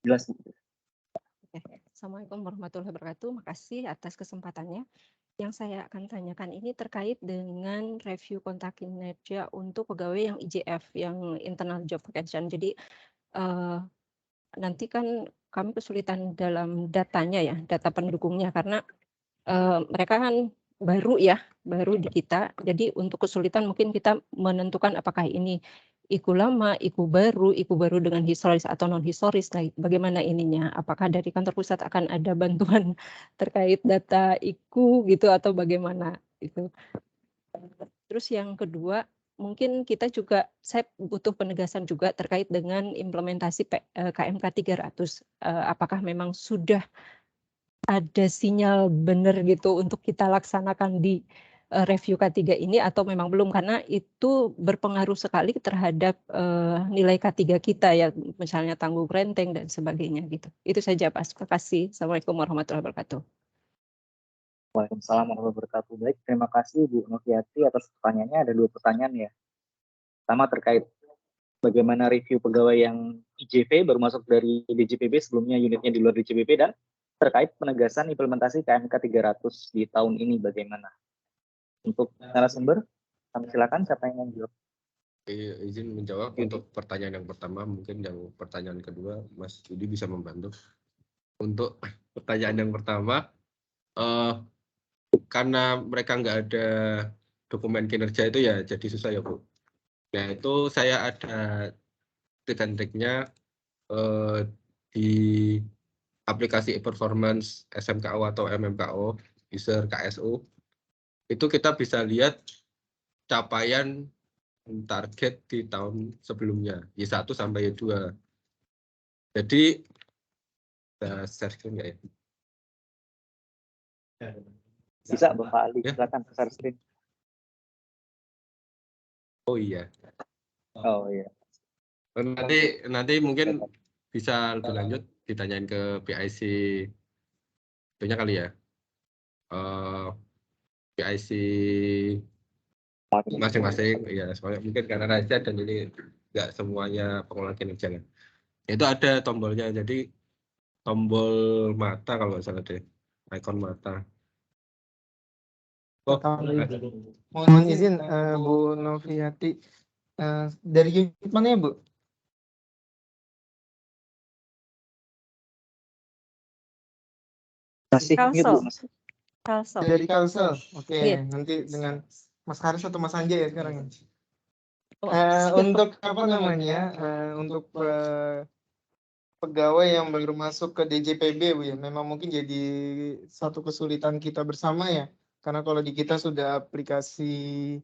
Jelas Bu. Oke. Assalamualaikum warahmatullahi wabarakatuh. Makasih atas kesempatannya. Yang saya akan tanyakan ini terkait dengan review kontak kinerja untuk pegawai yang IJF, yang internal job vacation. Jadi nanti kan kami kesulitan dalam datanya ya, data pendukungnya karena mereka kan baru di kita. Jadi untuk kesulitan mungkin kita menentukan apakah ini IKU lama, IKU baru dengan historis atau non historis. Nah, bagaimana ininya? Apakah dari kantor pusat akan ada bantuan terkait data IKU gitu atau bagaimana itu? Terus yang kedua, mungkin kita juga saya butuh penegasan juga terkait dengan implementasi KMK 300. Apakah memang sudah ada sinyal benar gitu untuk kita laksanakan di review K3 ini atau memang belum, karena itu berpengaruh sekali terhadap nilai K3 kita ya, misalnya tanggung renteng dan sebagainya gitu. Itu saja Pak. Terima kasih. Assalamualaikum warahmatullahi wabarakatuh. Waalaikumsalam warahmatullahi wabarakatuh. Baik, terima kasih Bu Noviati atas pertanyaannya. Ada 2 pertanyaan ya. Pertama terkait bagaimana review pegawai yang IJP baru masuk dari DJPB, sebelumnya unitnya di luar DJPB, dan terkait penegasan implementasi KMK 300 di tahun ini bagaimana. Untuk narasumber, kami silakan siapa yang mau jawab. Izin menjawab untuk pertanyaan yang pertama, mungkin yang pertanyaan kedua Mas Yudi bisa membantu. Untuk pertanyaan yang pertama, karena mereka nggak ada dokumen kinerja itu ya jadi susah ya Bu. Nah itu saya ada trik dan triknya di aplikasi e-performance SMKO atau MMKO, user KSU, itu kita bisa lihat capaian target di tahun sebelumnya, Y1 sampai Y2. Jadi, share screen nggak ya? Bisa Bapak Ali, Ya. silakan share screen. Oh iya. Oh iya. Nanti mungkin bisa lebih lanjut ditanyain ke PIC itunya kali ya. PIC masing-masing, ya soalnya mungkin karena raja dan ini nggak semuanya pengelola kinerja. Itu ada tombolnya, jadi tombol mata kalau nggak salah deh, ikon mata. Oh, Mohon izin Bu Noviati, dari unit mana ya Bu? Masih mute Bu, Mas. Kalsel. Dari Kalsel. Oke, Iya. nanti dengan Mas Haris atau Mas Anja ya sekarang. Oh, Untuk apa namanya? Untuk pegawai yang baru masuk ke DJPB Bu ya, memang mungkin jadi satu kesulitan kita bersama ya. Karena kalau di kita sudah aplikasi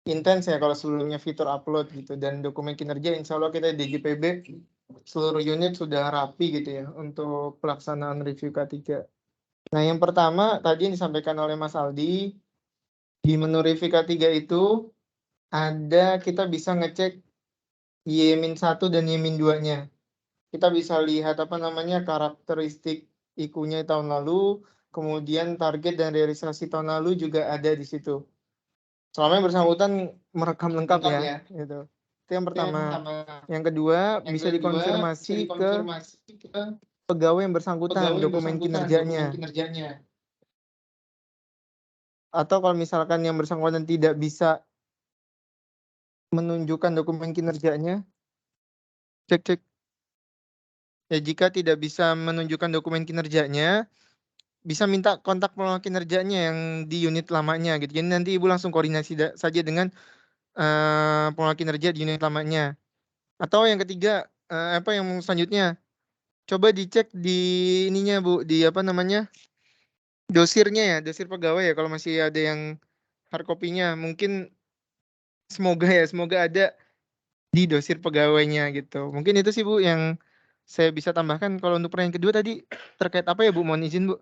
intens ya, kalau sebelumnya fitur upload gitu, dan dokumen kinerja insya Allah kita di DJPB seluruh unit sudah rapi gitu ya untuk pelaksanaan review K3. Nah yang pertama tadi yang disampaikan oleh Mas Aldi, di menu review K3 itu ada kita bisa ngecek Y-1 dan Y-2-nya. Kita bisa lihat apa namanya karakteristik IKU-nya tahun lalu, kemudian target dan realisasi tahun lalu juga ada di situ. Selama yang bersangkutan merekam lengkap ya, gitu. Itu yang pertama. Yang kedua bisa dikonfirmasi ke pegawai yang bersangkutan dokumen kinerjanya. Atau kalau misalkan yang bersangkutan tidak bisa menunjukkan dokumen kinerjanya, cek. Ya, jika tidak bisa menunjukkan dokumen kinerjanya, bisa minta kontak pengelola kinerjanya yang di unit lamanya gitu. Jadi nanti Ibu langsung koordinasi saja dengan pengelola kinerja di unit lamanya. Atau yang ketiga, apa yang selanjutnya? Coba dicek di ininya Bu, di apa namanya? Dosirnya ya, dosir pegawai ya, kalau masih ada yang hard copy-nya, mungkin semoga ada di dosir pegawainya gitu. Mungkin itu sih Bu yang saya bisa tambahkan. Kalau untuk pertanyaan kedua tadi terkait apa ya Bu? Mohon izin Bu.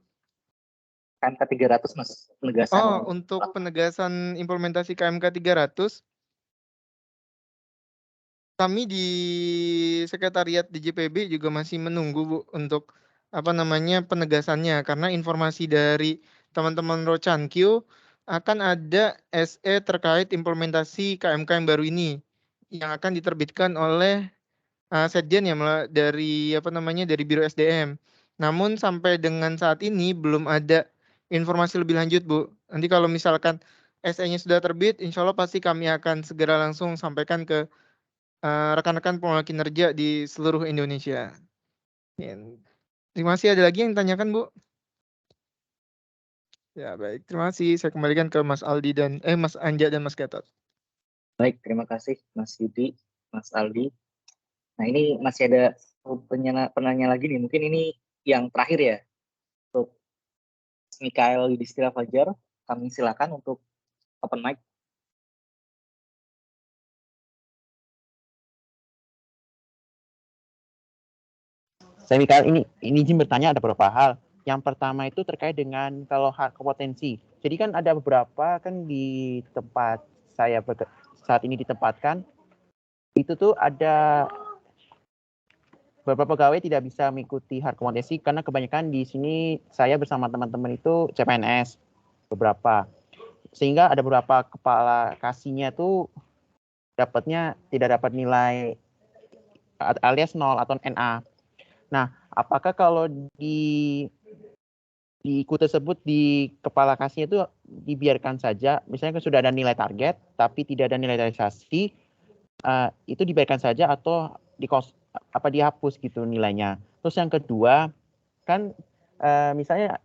KMK 300 Mas, penegasan. Oh, untuk penegasan implementasi KMK 300, kami di Sekretariat DJPB juga masih menunggu Bu untuk apa namanya penegasannya, karena informasi dari teman-teman Rocankyu akan ada SE terkait implementasi KMK yang baru ini yang akan diterbitkan oleh Setjen ya dari apa namanya dari Biro SDM. Namun sampai dengan saat ini belum ada informasi lebih lanjut Bu. Nanti kalau misalkan SE-nya sudah terbit, insya Allah pasti kami akan segera langsung sampaikan ke rekan-rekan pengelola kinerja di seluruh Indonesia. Ya, terima kasih. Ada lagi yang ditanyakan, Bu? Ya, baik. Terima kasih. Saya kembalikan ke Mas Aldi dan Mas Anja dan Mas Gatot. Baik, terima kasih Mas Yudi, Mas Aldi. Nah, ini masih ada penanya lagi nih. Mungkin ini yang terakhir ya. Untuk Mikael Yudhistira Fajar, kami silakan untuk open mic. Saya Mikael, ini izin bertanya ada beberapa hal. Yang pertama itu terkait dengan kalau hard kompetensi. Jadi kan ada beberapa kan di tempat saya saat ini ditempatkan, itu tuh ada beberapa pegawai tidak bisa mengikuti hard kompetensi karena kebanyakan di sini saya bersama teman-teman itu CPNS beberapa. Sehingga ada beberapa kepala kasihnya tuh dapatnya tidak dapat nilai alias 0 atau NA. Nah, apakah kalau di IKU tersebut di kepala kasihnya itu dibiarkan saja, misalnya sudah ada nilai target tapi tidak ada nilai realisasi, itu dibiarkan saja atau dihapus gitu nilainya. Terus yang kedua, kan misalnya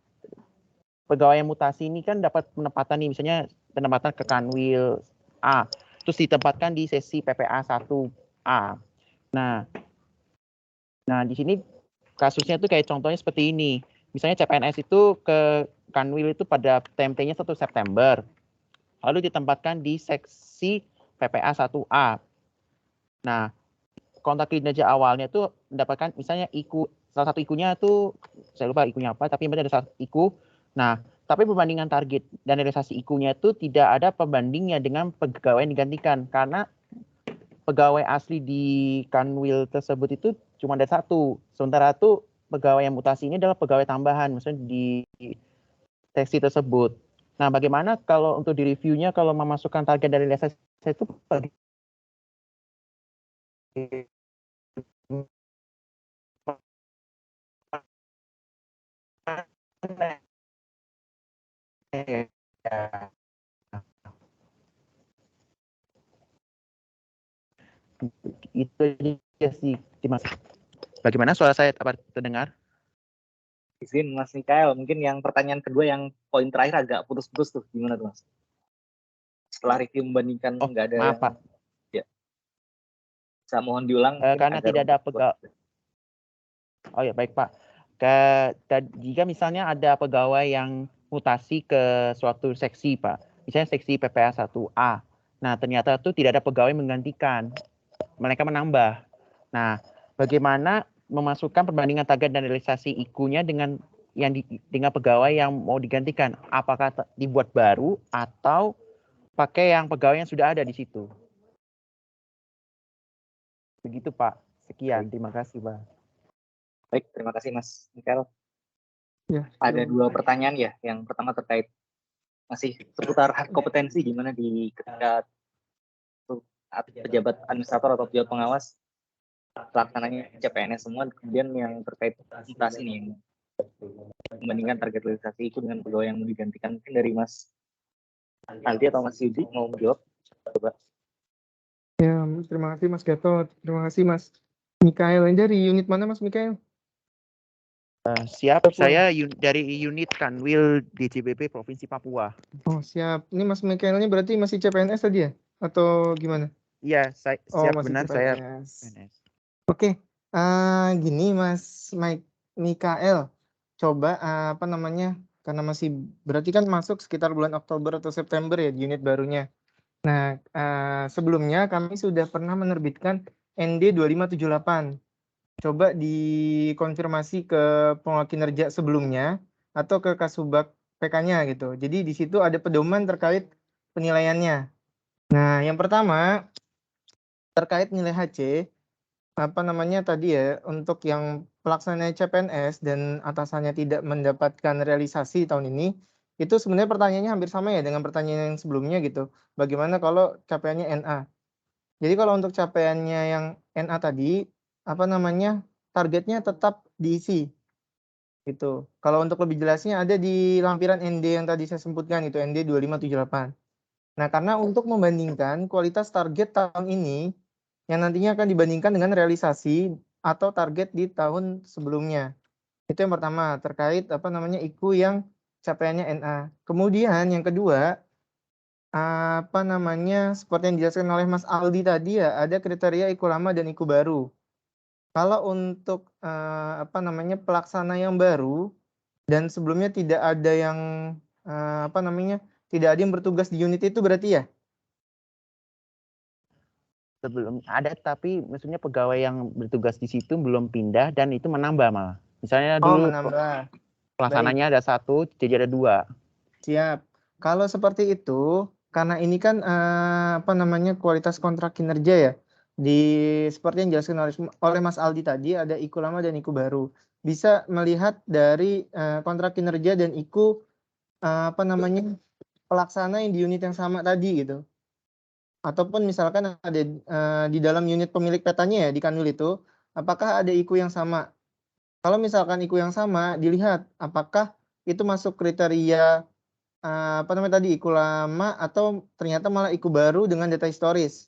pegawai yang mutasi ini kan dapat penempatan nih, misalnya penempatan ke Kanwil A, terus ditempatkan di sesi PPA 1A. Nah di sini kasusnya tuh kayak contohnya seperti ini. Misalnya CPNS itu ke Kanwil itu pada TMT-nya 1 September. Lalu ditempatkan di seksi PPA 1A. Nah, kontrak kinerja awalnya tuh mendapatkan misalnya IKU, salah satu IKU-nya tuh saya lupa IKU-nya apa, tapi ada satu IKU. Nah, tapi perbandingan target dan realisasi IKU-nya itu tidak ada pembandingnya dengan pegawai yang digantikan karena pegawai asli di Kanwil tersebut itu cuma ada satu. Sementara itu pegawai yang mutasi ini adalah pegawai tambahan, misalnya di seksi tersebut. Nah, bagaimana kalau untuk di reviewnya kalau memasukkan target dari realisasi itu itu aja sih, Mas. Bagaimana suara saya dapat terdengar? Izin Mas Mikael, mungkin yang pertanyaan kedua yang poin terakhir agak putus-putus tuh, gimana tuh Mas? Setelah review membandingkan nggak ada maaf, yang... Pak. Ya. Saya mohon diulang. Karena tidak ada pegawai. Oh ya, baik Pak. Jika misalnya ada pegawai yang mutasi ke suatu seksi, Pak. Misalnya seksi PPA 1A. Nah, ternyata itu tidak ada pegawai menggantikan. Mereka menambah. Nah, bagaimana memasukkan perbandingan target dan realisasi IKU-nya dengan dengan pegawai yang mau digantikan? Apakah dibuat baru atau pakai yang pegawai yang sudah ada di situ? Begitu, Pak. Sekian. Terima kasih, Pak. Baik, terima kasih Mas Mikael. Ya, ada dua pertanyaan ya. Yang pertama terkait masih seputar hard kompetensi, gimana di ketika pejabat administrator atau pejabat pengawas pelaksananya CPNS semua, kemudian yang terkait mutasi ini membandingkan target realisasi itu dengan pegawai yang mau digantikan, mungkin dari Mas Aldi atau Mas Yudi mau menjawab? Coba. Ya, terima kasih Mas Gatot, terima kasih Mas Mikael. Ini dari unit mana Mas Mikael? Siap, saya dari unit Kanwil DJBP Provinsi Papua. Oh siap, ini Mas Mikael ini berarti masih CPNS tadi ya? Atau gimana? Iya, saya siap, benar CPNS. saya CPNS. Oke, gini Mas Mikael, coba karena masih berarti kan masuk sekitar bulan Oktober atau September ya di unit barunya. Nah, sebelumnya kami sudah pernah menerbitkan ND 2578. Coba dikonfirmasi ke pengelola kinerja sebelumnya atau ke Kasubag PK-nya gitu. Jadi di situ ada pedoman terkait penilaiannya. Nah, yang pertama terkait nilai HC tadi ya, untuk yang pelaksana CPNS dan atasannya tidak mendapatkan realisasi tahun ini, itu sebenarnya pertanyaannya hampir sama ya dengan pertanyaan yang sebelumnya gitu. Bagaimana kalau capaiannya NA? Jadi kalau untuk capaiannya yang NA tadi, targetnya tetap diisi. Gitu. Kalau untuk lebih jelasnya ada di lampiran ND yang tadi saya sebutkan itu ND 2578. Nah, karena untuk membandingkan kualitas target tahun ini yang nantinya akan dibandingkan dengan realisasi atau target di tahun sebelumnya. Itu yang pertama, terkait IKU yang capaiannya NA. Kemudian yang kedua, seperti yang dijelaskan oleh Mas Aldi tadi ya, ada kriteria IKU lama dan IKU baru. Kalau untuk pelaksana yang baru dan sebelumnya tidak ada yang tidak ada yang bertugas di unit itu berarti ya? Sebelum ada, tapi maksudnya pegawai yang bertugas di situ belum pindah dan itu menambah malah. Misalnya dulu Menambah. pelaksananya ada 1, jadi ada 2. Siap. Kalau seperti itu, karena ini kan kualitas kontrak kinerja ya. Seperti yang dijelaskan oleh Mas Aldi tadi, ada IKU lama dan IKU baru. Bisa melihat dari kontrak kinerja dan IKU pelaksana yang di unit yang sama tadi gitu. Ataupun misalkan ada di dalam unit pemilik petanya ya di Kanwil itu, apakah ada IKU yang sama? Kalau misalkan IKU yang sama, dilihat apakah itu masuk kriteria IKU lama atau ternyata malah IKU baru dengan data historis.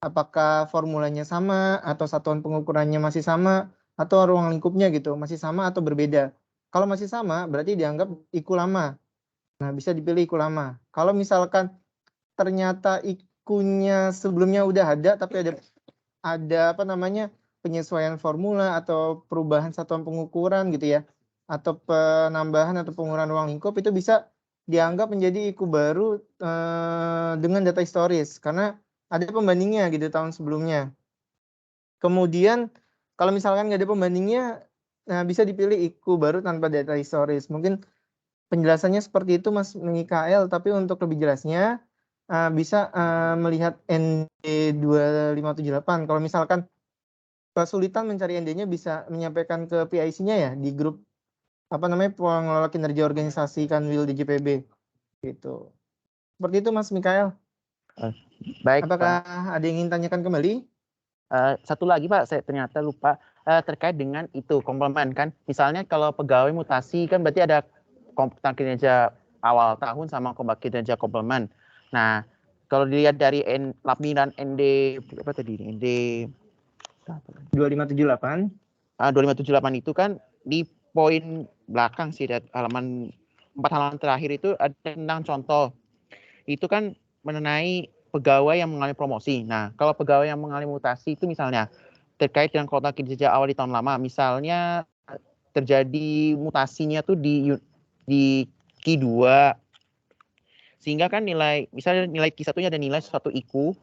Apakah formulanya sama atau satuan pengukurannya masih sama atau ruang lingkupnya gitu masih sama atau berbeda. Kalau masih sama berarti dianggap IKU lama. Nah, bisa dipilih IKU lama. Kalau misalkan ternyata IKU-nya sebelumnya udah ada tapi ada penyesuaian formula atau perubahan satuan pengukuran gitu ya, atau penambahan atau pengurangan ruang lingkup, itu bisa dianggap menjadi IKU baru dengan data historis karena ada pembandingnya gitu tahun sebelumnya. Kemudian kalau misalkan nggak ada pembandingnya, bisa dipilih IKU baru tanpa data historis. Mungkin penjelasannya seperti itu Mas Mikael, tapi untuk lebih jelasnya bisa melihat ND 2578. Kalau misalkan kesulitan mencari ND-nya bisa menyampaikan ke PIC-nya ya di grup pengelola kinerja organisasi Kanwil DJPB gitu. Seperti itu Mas Mikael. Baik, Apakah Pak. ada yang ingin tanyakan kembali? Satu lagi Pak, saya ternyata lupa terkait dengan itu komplement kan. Misalnya kalau pegawai mutasi kan berarti ada kontrak kinerja awal tahun sama kontrak kinerja komplement. Nah, kalau dilihat dari lapisan ND apa tadi? ND 2578. 2578 itu kan di poin belakang sih, halaman 4 halaman terakhir itu ada tentang contoh. Itu kan mengenai pegawai yang mengalami promosi. Nah, kalau pegawai yang mengalami mutasi itu misalnya terkait dengan kontrak kinerja awal di tahun lama, misalnya terjadi mutasinya tuh di Q2, sehingga kan misalnya nilai Q1-nya ada nilai 1 IKU,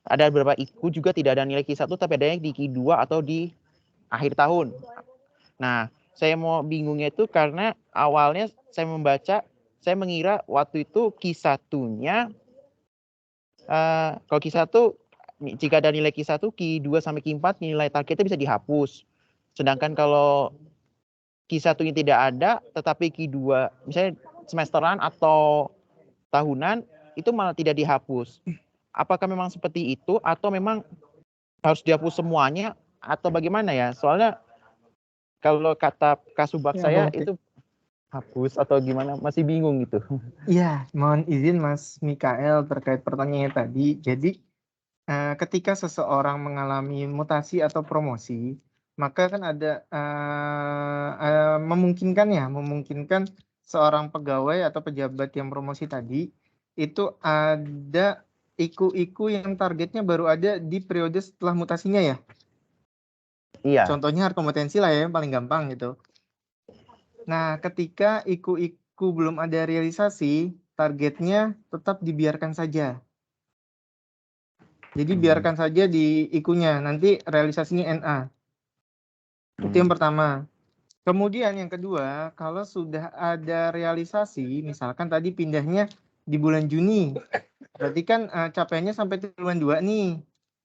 ada beberapa IKU juga tidak ada nilai Q1 tapi ada yang di Q2 atau di akhir tahun. Nah, saya mau bingungnya itu karena awalnya saya mengira waktu itu Q1-nya kalau Q1 jika ada nilai Q1, Q2 sampai Q4 nilai targetnya bisa dihapus. Sedangkan kalau Q1-nya tidak ada tetapi Q2 misalnya semesteran atau tahunan itu malah tidak dihapus. Apakah memang seperti itu atau memang harus dihapus semuanya atau bagaimana ya? Soalnya kalau kata Kasubag saya itu hapus atau gimana, masih bingung gitu. Iya, mohon izin Mas Mikael terkait pertanyaannya tadi. Jadi ketika seseorang mengalami mutasi atau promosi, maka kan ada memungkinkan seorang pegawai atau pejabat yang promosi tadi itu ada IKU yang targetnya baru ada di periode setelah mutasinya ya. Iya. Contohnya hard kompetensi lah ya, yang paling gampang gitu. Nah, ketika IKU belum ada realisasi, targetnya tetap dibiarkan saja. Jadi biarkan saja di IKU-nya, nanti realisasinya NA. Itu yang pertama. Kemudian yang kedua, kalau sudah ada realisasi, misalkan tadi pindahnya di bulan Juni, berarti kan capaiannya sampai triwulan 2 nih.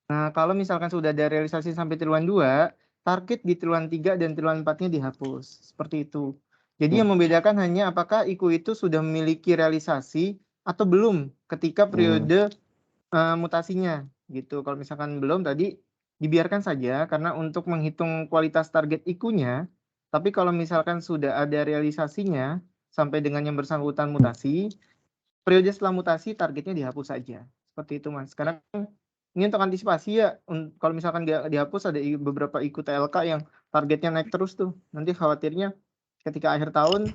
Nah, kalau misalkan sudah ada realisasi sampai triwulan 2, target di triwulan 3 dan triwulan 4-nya dihapus. Seperti itu. Jadi yang membedakan hanya apakah IKU itu sudah memiliki realisasi atau belum ketika periode mutasinya gitu. Kalau misalkan belum tadi dibiarkan saja karena untuk menghitung kualitas target IKU-nya, tapi kalau misalkan sudah ada realisasinya sampai dengan yang bersangkutan mutasi, periode setelah mutasi targetnya dihapus saja. Seperti itu Mas. Sekarang Ini untuk antisipasi ya, kalau misalkan nggak dihapus ada beberapa IKU TLK yang targetnya naik terus tuh. Nanti khawatirnya ketika akhir tahun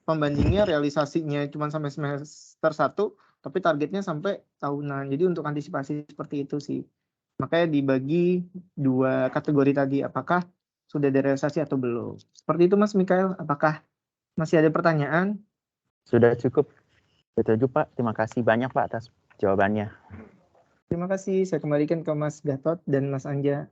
pembandingnya realisasinya cuma sampai semester 1, tapi targetnya sampai tahunan. Jadi untuk antisipasi seperti itu sih. Makanya dibagi 2 kategori tadi, apakah sudah ada realisasi atau belum. Seperti itu Mas Mikael, apakah masih ada pertanyaan? Sudah cukup. Betul Pak. Terima kasih banyak Pak atas jawabannya. Terima kasih, saya kembalikan ke Mas Gatot dan Mas Anja.